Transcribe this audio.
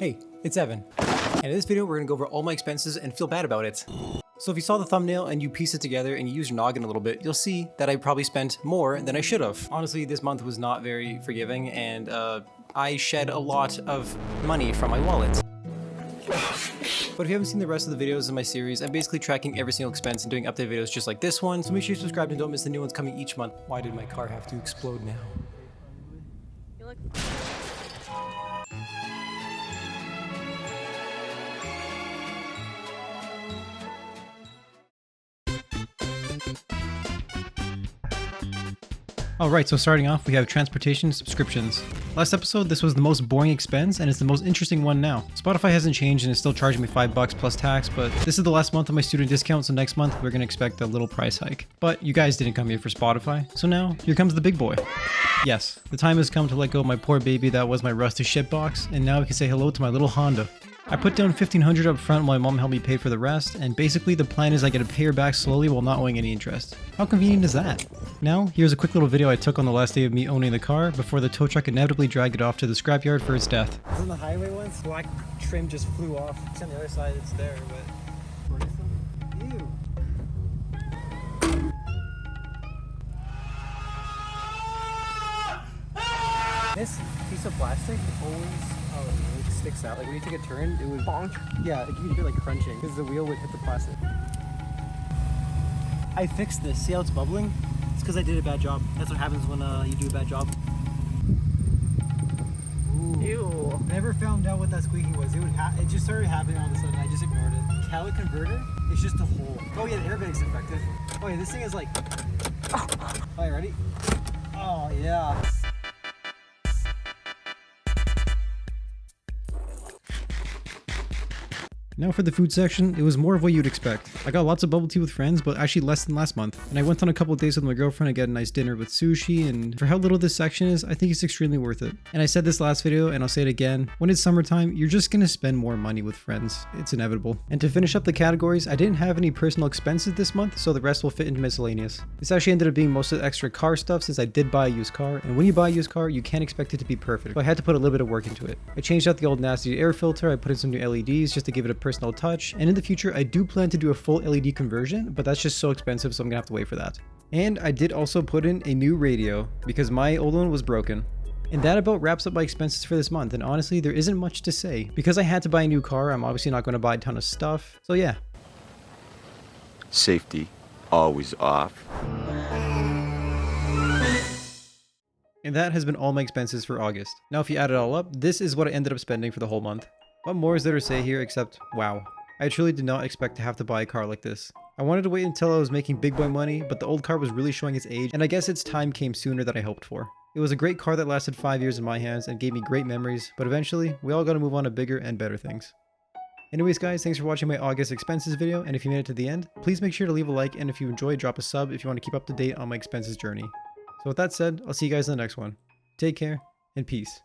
Hey, it's Evan, and in this video we're going to go over all my expenses and feel bad about it. So if you saw the thumbnail and you piece it together and you use your noggin a little bit, you'll see that I probably spent more than I should have. Honestly, this month was not very forgiving, and I shed a lot of money from my wallet. But if you haven't seen the rest of the videos in my series, I'm basically tracking every single expense and doing update videos just like this one, so make sure you subscribe and don't miss the new ones coming each month. Why did my car have to explode now? You look... Alright, so starting off, we have transportation subscriptions. Last episode, this was the most boring expense, and it's the most interesting one now. Spotify hasn't changed and is still charging me $5 plus tax, but this is the last month of my student discount, so next month we're gonna expect a little price hike. But you guys didn't come here for Spotify, so now, here comes the big boy. Yes, the time has come to let go of my poor baby that was my rusty shitbox, and now we can say hello to my little Honda. I put down $1,500 up front while my mom helped me pay for the rest, and basically the plan is I get to pay her back slowly while not owing any interest. How convenient is that? Now, here's a quick little video I took on the last day of me owning the car before the tow truck inevitably dragged it off to the scrapyard for its death. On the highway once, black trim just flew off. It's on the other side, it's there, but... Ew. This piece of plastic always like sticks out. Like when you take a turn, it would bonk. Yeah, like you could hear like crunching because the wheel would hit the plastic. I fixed this. See how it's bubbling? It's because I did a bad job. That's what happens when you do a bad job. Ooh. Ew. Never found out what that squeaking was. It just started happening all of a sudden. I just ignored it. Catalytic converter is just a hole. Oh yeah, the airbag's defective. Oh yeah, this thing is like... Oh, you ready? Oh yeah. Now for the food section, it was more of what you'd expect. I got lots of bubble tea with friends, but actually less than last month. And I went on a couple of days with my girlfriend to get a nice dinner with sushi, and for how little this section is, I think it's extremely worth it. And I said this last video, and I'll say it again, when it's summertime, you're just gonna spend more money with friends. It's inevitable. And to finish up the categories, I didn't have any personal expenses this month, so the rest will fit into miscellaneous. This actually ended up being most of the extra car stuff since I did buy a used car, and when you buy a used car, you can't expect it to be perfect. So I had to put a little bit of work into it. I changed out the old nasty air filter, I put in some new LEDs just to give it a personal touch, and in the future I do plan to do a full LED conversion, but that's just so expensive, so I'm gonna have to wait for that. And I did also put in a new radio because my old one was broken. And that about wraps up my expenses for this month, and honestly there isn't much to say. Because I had to buy a new car, I'm obviously not going to buy a ton of stuff, so yeah. Safety always off. And that has been all my expenses for August. Now if you add it all up, this is what I ended up spending for the whole month. What more is there to say here except, wow. I truly did not expect to have to buy a car like this. I wanted to wait until I was making big boy money, but the old car was really showing its age, and I guess its time came sooner than I hoped for. It was a great car that lasted 5 years in my hands and gave me great memories, but eventually, we all gotta move on to bigger and better things. Anyways guys, thanks for watching my August expenses video, and if you made it to the end, please make sure to leave a like, and if you enjoyed, drop a sub if you want to keep up to date on my expenses journey. So with that said, I'll see you guys in the next one. Take care, and peace.